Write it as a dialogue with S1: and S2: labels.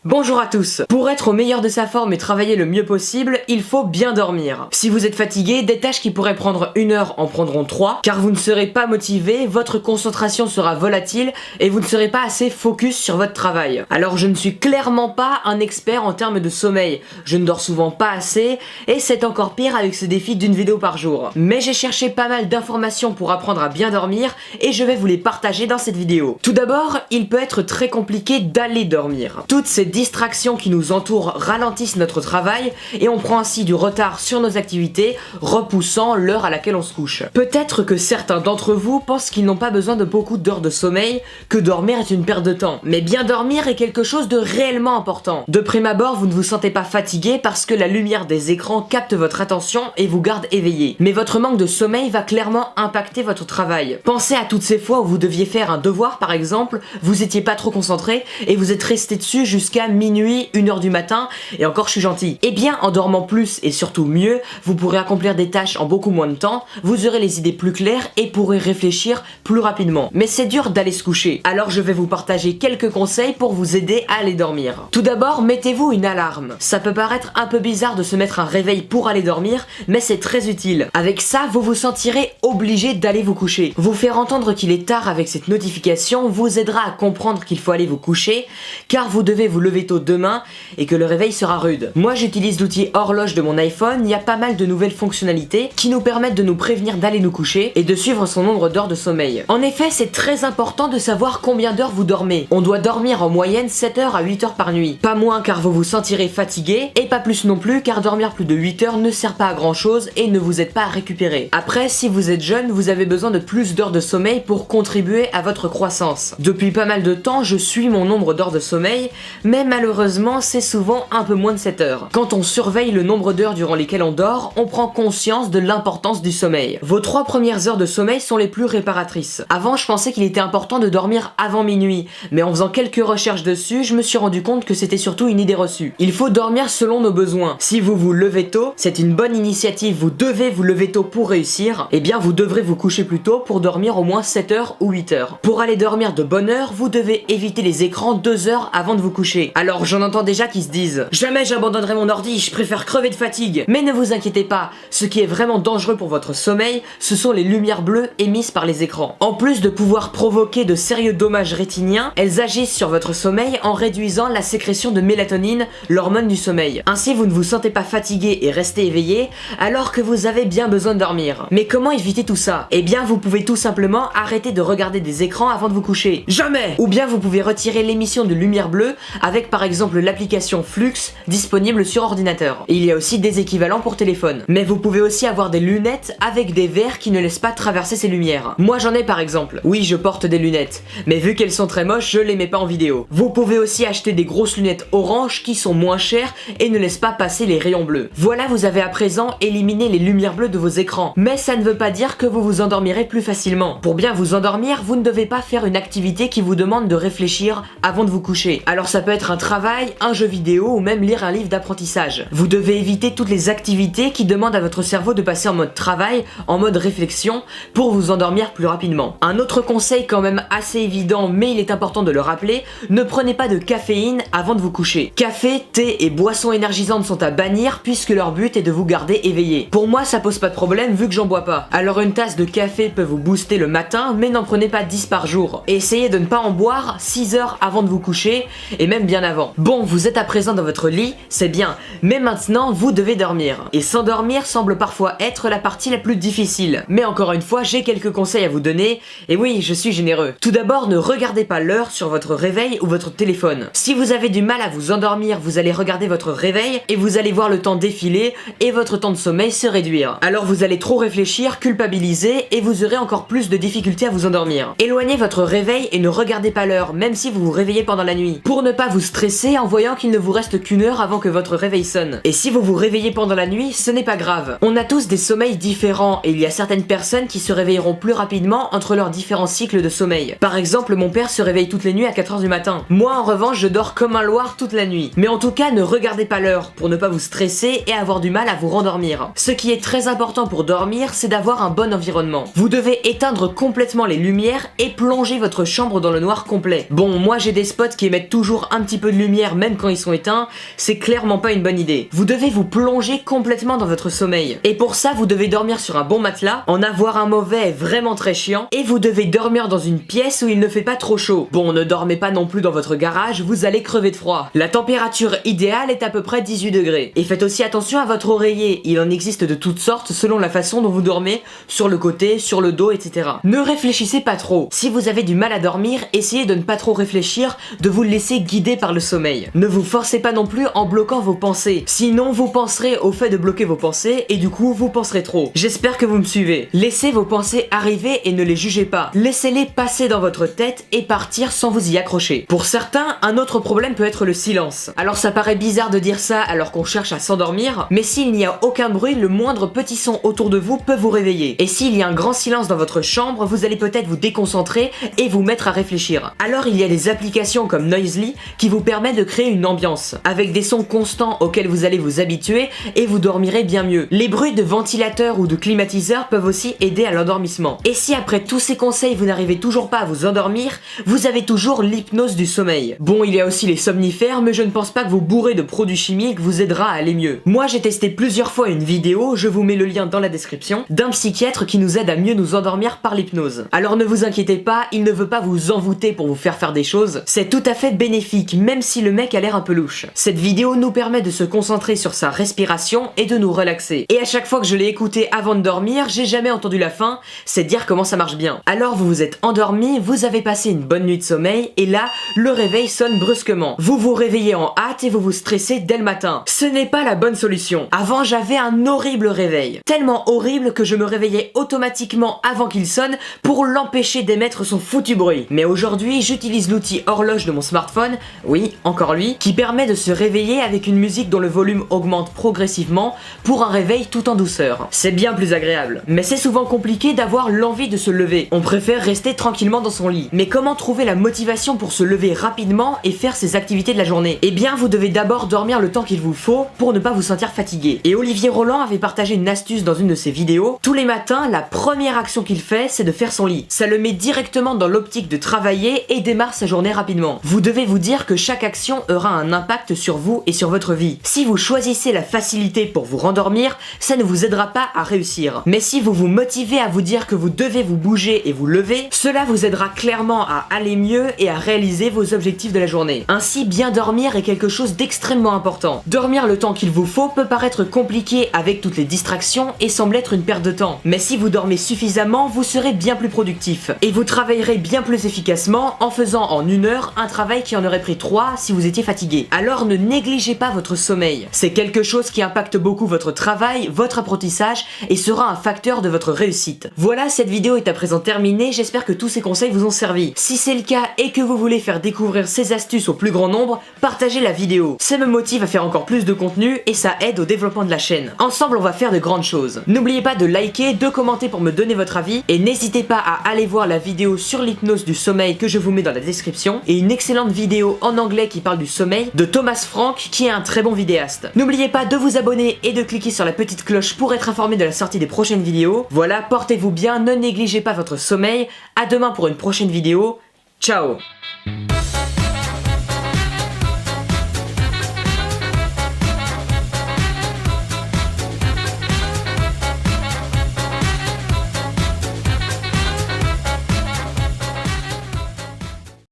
S1: Bonjour à tous. Pour être au meilleur de sa forme et travailler le mieux possible, il faut bien dormir. Si vous êtes fatigué, des tâches qui pourraient prendre 1 heure en prendront 3, car vous ne serez pas motivé, votre concentration sera volatile et vous ne serez pas assez focus sur votre travail. Alors je ne suis clairement pas un expert en termes de sommeil, je ne dors souvent pas assez et c'est encore pire avec ce défi d'une vidéo par jour. Mais j'ai cherché pas mal d'informations pour apprendre à bien dormir et je vais vous les partager dans cette vidéo. Tout d'abord, il peut être très compliqué d'aller dormir. Toutes ces distractions qui nous entourent ralentissent notre travail et on prend ainsi du retard sur nos activités, repoussant l'heure à laquelle on se couche. Peut-être que certains d'entre vous pensent qu'ils n'ont pas besoin de beaucoup d'heures de sommeil, que dormir est une perte de temps. Mais bien dormir est quelque chose de réellement important. De prime abord, vous ne vous sentez pas fatigué parce que la lumière des écrans capte votre attention et vous garde éveillé. Mais votre manque de sommeil va clairement impacter votre travail. Pensez à toutes ces fois où vous deviez faire un devoir par exemple, vous étiez pas trop concentré et vous êtes resté dessus jusqu'à minuit, 1h du matin, et encore je suis gentil. Eh bien, en dormant plus et surtout mieux, vous pourrez accomplir des tâches en beaucoup moins de temps, vous aurez les idées plus claires et pourrez réfléchir plus rapidement. Mais c'est dur d'aller se coucher, alors je vais vous partager quelques conseils pour vous aider à aller dormir. Tout d'abord, mettez-vous une alarme. Ça peut paraître un peu bizarre de se mettre un réveil pour aller dormir, mais c'est très utile. Avec ça, vous vous sentirez obligé d'aller vous coucher. Vous faire entendre qu'il est tard avec cette notification vous aidera à comprendre qu'il faut aller vous coucher, car vous devez vous lever tôt demain et que le réveil sera rude. Moi j'utilise l'outil horloge de mon iPhone, il y a pas mal de nouvelles fonctionnalités qui nous permettent de nous prévenir d'aller nous coucher et de suivre son nombre d'heures de sommeil. En effet, c'est très important de savoir combien d'heures vous dormez. On doit dormir en moyenne 7 heures à 8 heures par nuit. Pas moins car vous vous sentirez fatigué et pas plus non plus car dormir plus de 8 heures ne sert pas à grand chose et ne vous aide pas à récupérer. Après, si vous êtes jeune, vous avez besoin de plus d'heures de sommeil pour contribuer à votre croissance. Depuis pas mal de temps, je suis mon nombre d'heures de sommeil, mais malheureusement c'est souvent un peu moins de 7 heures. Quand on surveille le nombre d'heures durant lesquelles on dort, on prend conscience de l'importance du sommeil. Vos 3 premières heures de sommeil sont les plus réparatrices. Avant je pensais qu'il était important de dormir avant minuit, mais en faisant quelques recherches dessus, je me suis rendu compte que c'était surtout une idée reçue. Il faut dormir selon nos besoins. Si vous vous levez tôt, c'est une bonne initiative, vous devez vous lever tôt pour réussir, et bien vous devrez vous coucher plus tôt pour dormir au moins 7 heures ou 8 heures. Pour aller dormir de bonne heure, vous devez éviter les écrans 2 heures avant de vous coucher. Alors j'en entends déjà qui se disent « Jamais j'abandonnerai mon ordi, je préfère crever de fatigue !» Mais ne vous inquiétez pas, ce qui est vraiment dangereux pour votre sommeil, ce sont les lumières bleues émises par les écrans. En plus de pouvoir provoquer de sérieux dommages rétiniens, elles agissent sur votre sommeil en réduisant la sécrétion de mélatonine, l'hormone du sommeil. Ainsi vous ne vous sentez pas fatigué et restez éveillé, alors que vous avez bien besoin de dormir. Mais comment éviter tout ça? Eh bien vous pouvez tout simplement arrêter de regarder des écrans avant de vous coucher. Jamais! Ou bien vous pouvez retirer l'émission de lumière bleue avec par exemple l'application Flux disponible sur ordinateur. Et il y a aussi des équivalents pour téléphone. Mais vous pouvez aussi avoir des lunettes avec des verres qui ne laissent pas traverser ces lumières. Moi j'en ai par exemple. Oui, je porte des lunettes, mais vu qu'elles sont très moches, je les mets pas en vidéo. Vous pouvez aussi acheter des grosses lunettes orange qui sont moins chères et ne laissent pas passer les rayons bleus. Voilà, vous avez à présent éliminé les lumières bleues de vos écrans. Mais ça ne veut pas dire que vous vous endormirez plus facilement. Pour bien vous endormir, vous ne devez pas faire une activité qui vous demande de réfléchir avant de vous coucher. Alors ça peut être un travail, un jeu vidéo ou même lire un livre d'apprentissage. Vous devez éviter toutes les activités qui demandent à votre cerveau de passer en mode travail, en mode réflexion, pour vous endormir plus rapidement. Un autre conseil quand même assez évident, mais il est important de le rappeler, ne prenez pas de caféine avant de vous coucher. Café, thé et boissons énergisantes sont à bannir puisque leur but est de vous garder éveillé. Pour moi ça pose pas de problème vu que j'en bois pas. Alors une tasse de café peut vous booster le matin, mais n'en prenez pas 10 par jour. Et essayez de ne pas en boire 6 heures avant de vous coucher, et même bien avant. Bon, vous êtes à présent dans votre lit, c'est bien, mais maintenant vous devez dormir. Et s'endormir semble parfois être la partie la plus difficile. Mais encore une fois, j'ai quelques conseils à vous donner, et oui, je suis généreux. Tout d'abord, ne regardez pas l'heure sur votre réveil ou votre téléphone. Si vous avez du mal à vous endormir, vous allez regarder votre réveil, et vous allez voir le temps défiler, et votre temps de sommeil se réduire. Alors vous allez trop réfléchir, culpabiliser, et vous aurez encore plus de difficultés à vous endormir. Éloignez votre réveil et ne regardez pas l'heure, même si vous vous réveillez pendant la nuit. Pour ne pas vous stresser en voyant qu'il ne vous reste qu'1 heure avant que votre réveil sonne. Et si vous vous réveillez pendant la nuit, ce n'est pas grave. On a tous des sommeils différents et il y a certaines personnes qui se réveilleront plus rapidement entre leurs différents cycles de sommeil. Par exemple, mon père se réveille toutes les nuits à 4 heures du matin. Moi en revanche, je dors comme un loir toute la nuit. Mais en tout cas, ne regardez pas l'heure pour ne pas vous stresser et avoir du mal à vous rendormir. Ce qui est très important pour dormir, c'est d'avoir un bon environnement. Vous devez éteindre complètement les lumières et plonger votre chambre dans le noir complet. Bon, moi j'ai des spots qui émettent toujours un petit petit peu de lumière même quand ils sont éteints, c'est clairement pas une bonne idée. Vous devez vous plonger complètement dans votre sommeil. Et pour ça, vous devez dormir sur un bon matelas, en avoir un mauvais est vraiment très chiant, et vous devez dormir dans une pièce où il ne fait pas trop chaud. Bon, ne dormez pas non plus dans votre garage, vous allez crever de froid. La température idéale est à peu près 18 degrés. Et faites aussi attention à votre oreiller, il en existe de toutes sortes selon la façon dont vous dormez, sur le côté, sur le dos, etc. Ne réfléchissez pas trop. Si vous avez du mal à dormir, essayez de ne pas trop réfléchir, de vous laisser guider par le sommeil. Ne vous forcez pas non plus en bloquant vos pensées, sinon vous penserez au fait de bloquer vos pensées et du coup vous penserez trop. J'espère que vous me suivez. Laissez vos pensées arriver et ne les jugez pas. Laissez-les passer dans votre tête et partir sans vous y accrocher. Pour certains, un autre problème peut être le silence. Alors ça paraît bizarre de dire ça alors qu'on cherche à s'endormir, mais s'il n'y a aucun bruit, le moindre petit son autour de vous peut vous réveiller. Et s'il y a un grand silence dans votre chambre, vous allez peut-être vous déconcentrer et vous mettre à réfléchir. Alors il y a des applications comme Noisely qui vous permettent de créer une ambiance, avec des sons constants auxquels vous allez vous habituer et vous dormirez bien mieux. Les bruits de ventilateurs ou de climatiseurs peuvent aussi aider à l'endormissement. Et si après tous ces conseils vous n'arrivez toujours pas à vous endormir, vous avez toujours l'hypnose du sommeil. Bon, il y a aussi les somnifères, mais je ne pense pas que vous bourrer de produits chimiques vous aidera à aller mieux. Moi j'ai testé plusieurs fois une vidéo, je vous mets le lien dans la description, d'un psychiatre qui nous aide à mieux nous endormir par l'hypnose. Alors ne vous inquiétez pas, il ne veut pas vous envoûter pour vous faire des choses, c'est tout à fait bénéfique, même si le mec a l'air un peu louche. Cette vidéo nous permet de se concentrer sur sa respiration et de nous relaxer. Et à chaque fois que je l'ai écouté avant de dormir, j'ai jamais entendu la fin, c'est dire comment ça marche bien. Alors vous vous êtes endormi, vous avez passé une bonne nuit de sommeil, et là, le réveil sonne brusquement. Vous vous réveillez en hâte et vous vous stressez dès le matin. Ce n'est pas la bonne solution. Avant, j'avais un horrible réveil. Tellement horrible que je me réveillais automatiquement avant qu'il sonne pour l'empêcher d'émettre son foutu bruit. Mais aujourd'hui, j'utilise l'outil horloge de mon smartphone, oui, encore lui, qui permet de se réveiller avec une musique dont le volume augmente progressivement pour un réveil tout en douceur. C'est bien plus agréable. Mais c'est souvent compliqué d'avoir l'envie de se lever. On préfère rester tranquillement dans son lit. Mais comment trouver la motivation pour se lever rapidement et faire ses activités de la journée? Eh bien, vous devez d'abord dormir le temps qu'il vous faut pour ne pas vous sentir fatigué. Et Olivier Roland avait partagé une astuce dans une de ses vidéos. Tous les matins, la première action qu'il fait, c'est de faire son lit. Ça le met directement dans l'optique de travailler et démarre sa journée rapidement. Vous devez vous dire que chaque action aura un impact sur vous et sur votre vie. Si vous choisissez la facilité pour vous rendormir, ça ne vous aidera pas à réussir. Mais si vous vous motivez à vous dire que vous devez vous bouger et vous lever, cela vous aidera clairement à aller mieux et à réaliser vos objectifs de la journée. Ainsi, bien dormir est quelque chose d'extrêmement important. Dormir le temps qu'il vous faut peut paraître compliqué avec toutes les distractions et semble être une perte de temps. Mais si vous dormez suffisamment, vous serez bien plus productif. Et vous travaillerez bien plus efficacement en faisant en 1 heure un travail qui en aurait pris 3 si vous étiez fatigué. Alors ne négligez pas votre sommeil. C'est quelque chose qui impacte beaucoup votre travail, votre apprentissage et sera un facteur de votre réussite. Voilà, cette vidéo est à présent terminée, j'espère que tous ces conseils vous ont servi. Si c'est le cas et que vous voulez faire découvrir ces astuces au plus grand nombre, partagez la vidéo. Ça me motive à faire encore plus de contenu et ça aide au développement de la chaîne. Ensemble, on va faire de grandes choses. N'oubliez pas de liker, de commenter pour me donner votre avis et n'hésitez pas à aller voir la vidéo sur l'hypnose du sommeil que je vous mets dans la description et une excellente vidéo en anglais qui parle du sommeil de Thomas Frank qui est un très bon vidéaste. N'oubliez pas de vous abonner et de cliquer sur la petite cloche pour être informé de la sortie des prochaines vidéos. Voilà, portez-vous bien, ne négligez pas votre sommeil. À demain pour une prochaine vidéo. Ciao!